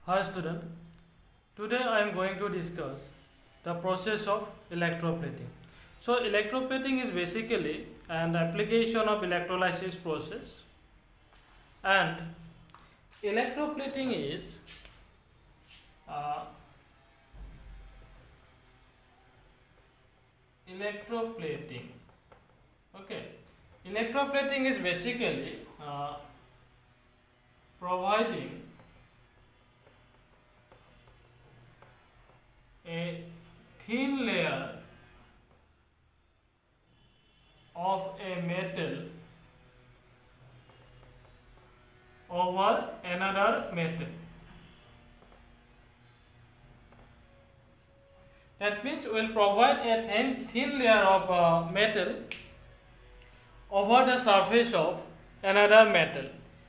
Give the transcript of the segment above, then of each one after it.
Hi student, today I am going to discuss the process of electroplating. So electroplating is basically an application of electrolysis process, and electroplating is uh, electroplating. Okay, electroplating is basically providing a thin layer of a metal over another metal. That means we will provide a thin layer of metal over the surface of another metal.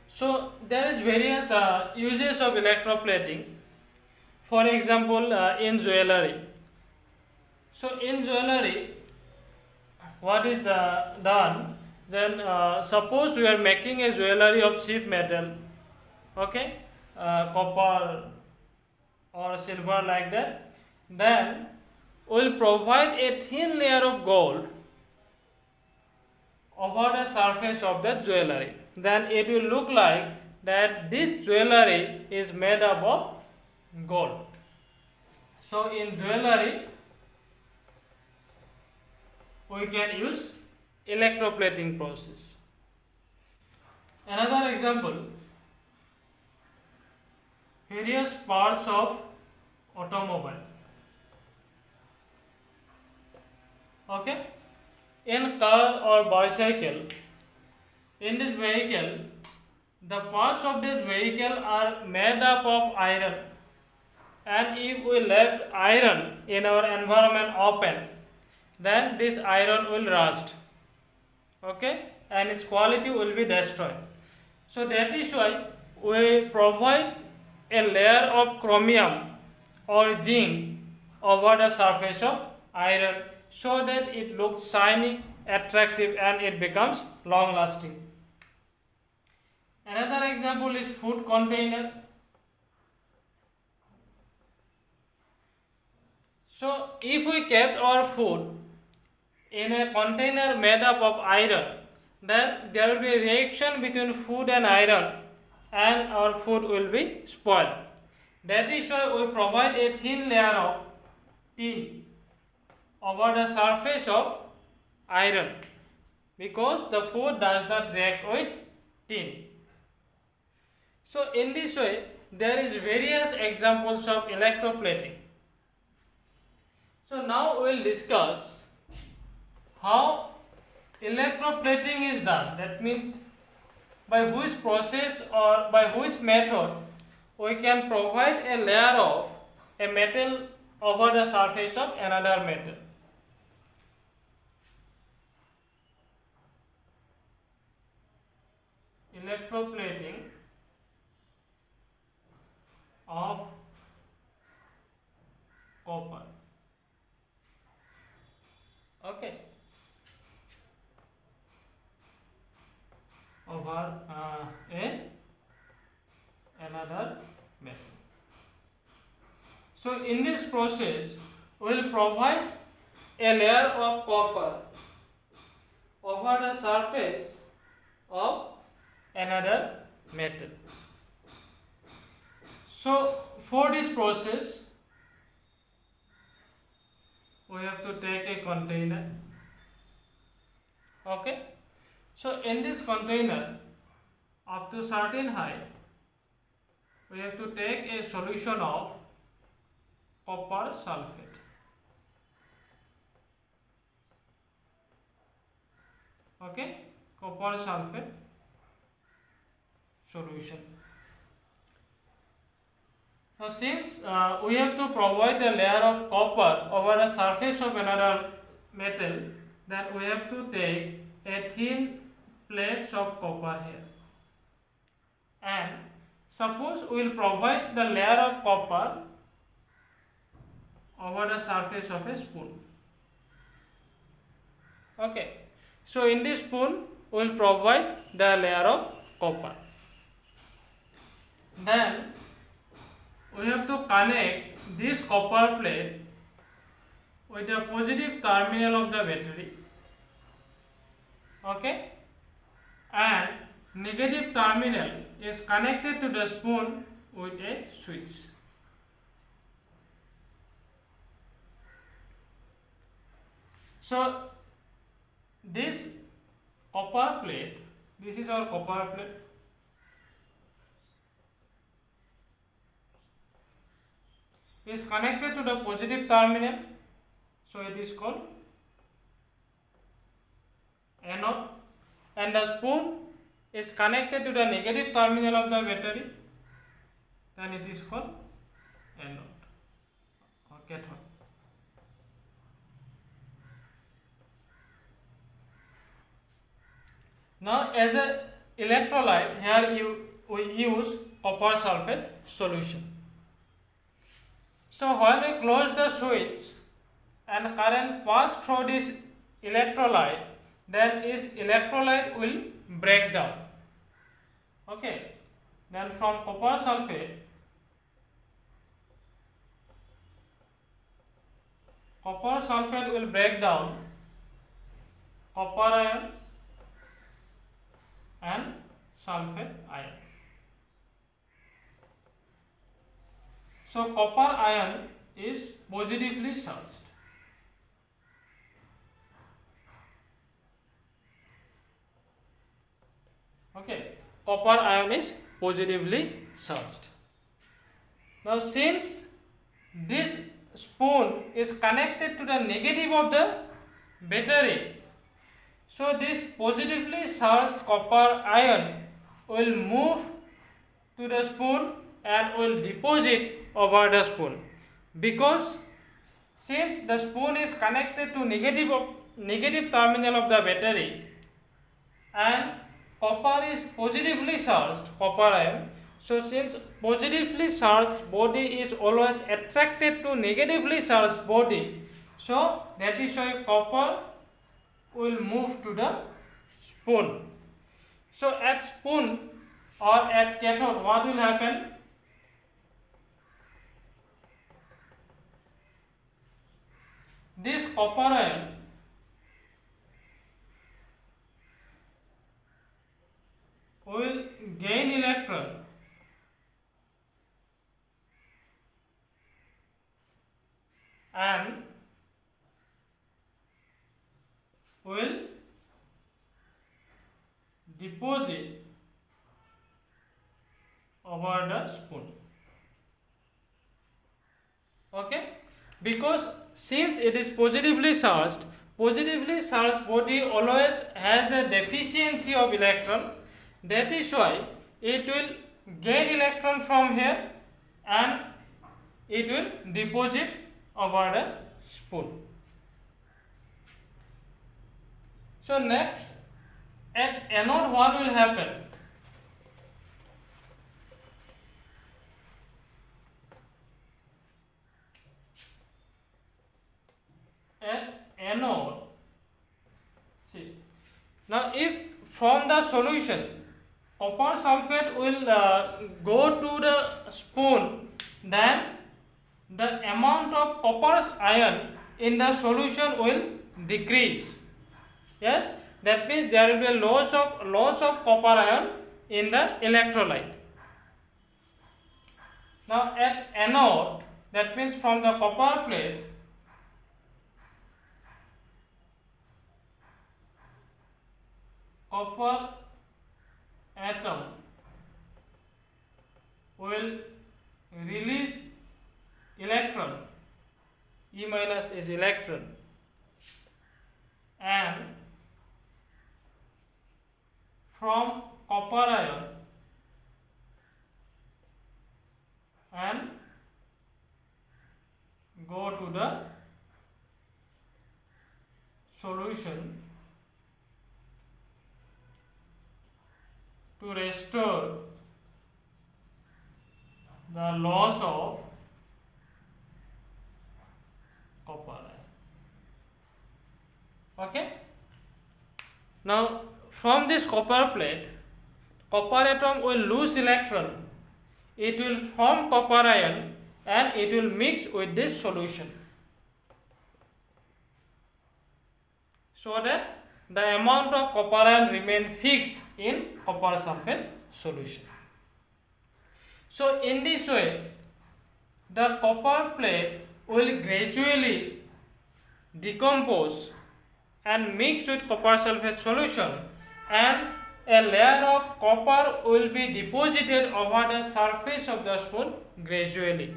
So there is various uses of electroplating. For example, in jewelry. So in jewelry, what is done? Then suppose we are making a jewelry of sheet metal, okay, copper or silver like that. Then we will provide a thin layer of gold over the surface of the jewelry. Then it will look like that this jewelry is made up of gold. So in jewelry we can use electroplating process. Another example, various parts of automobile. Okay, in car or bicycle, in this vehicle, the parts of this vehicle are made up of iron, and if we left iron in our environment open, then this iron will rust, okay, and its quality will be destroyed. So that is why we provide a layer of chromium or zinc over the surface of iron, so that it looks shiny, attractive, and it becomes long lasting. Another example is food container. So if we kept our food in a container made up of iron, then there will be a reaction between food and iron, and our food will be spoiled. That is why we provide a thin layer of tin over the surface of iron, because the food does not react with tin. So in this way there is various examples of electroplating. So now we will discuss how electroplating is done. That means by which process or by which method we can provide a layer of a metal over the surface of another metal. Electroplating of copper. Okay, over another metal. So in this process we will provide a layer of copper over the surface of another metal. So for this process we have to take a container. Okay, so in this container, up to certain height, we have to take a solution of copper sulfate. Okay, copper sulfate solution. Now since we have to provide a layer of copper over the surface of another metal, then we have to take a thin plates of copper here, and suppose we will provide the layer of copper over the surface of a spoon. Okay, so in this spoon we will provide the layer of copper. Then we have to connect this copper plate with the positive terminal of the battery, okay, and negative terminal is connected to the spoon with a switch. So this copper plate, this is our copper plate, is connected to the positive terminal, so it is called anode, and the spoon is connected to the negative terminal of the battery, then it is called anode or cathode. Now as a electrolyte, here we use copper sulfate solution. So when we close the switch and current pass through this electrolyte, then this electrolyte will break down. Okay, then from copper sulfate will break down copper ion and sulfate ion. So copper ion is positively charged. Okay, copper ion is positively charged. Now since this spoon is connected to the negative of the battery, so this positively charged copper ion will move to the spoon and will deposit over the spoon, because since the spoon is connected to negative terminal of the battery and copper is positively charged, copper ion, so since positively charged body is always attracted to negatively charged body, so that is why copper will move to the spoon. So at spoon or at cathode, what will happen? This copper ion will gain electron and will deposit over the spoon. Okay, because since it is positively charged body always has a deficiency of electron, that is why it will gain electron from here and it will deposit over the spoon. So next, at anode what will happen? At anode, see, now if from the solution copper sulfate will go to the spoon, then the amount of copper ion in the solution will decrease. Yes, that means there will be a loss of copper ion in the electrolyte. Now at anode, that means from the copper plate, copper atom will release electron, E minus is electron, and from copper ion and go to the solution to restore the loss of copper ion. Okay, now from this copper plate, copper atom will lose electron it will form copper ion and it will mix with this solution, so that the amount of copper ion remain fixed in copper sulfate solution. So in this way, the copper plate will gradually decompose and mix with copper sulfate solution, and a layer of copper will be deposited over the surface of the spoon gradually.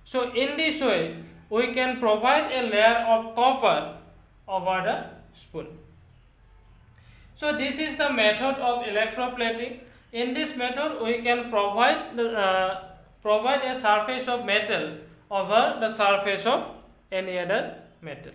So in this way, we can provide a layer of copper over the spoon. So this is the method of electroplating. In this method, we can provide a surface of metal over the surface of any other metal.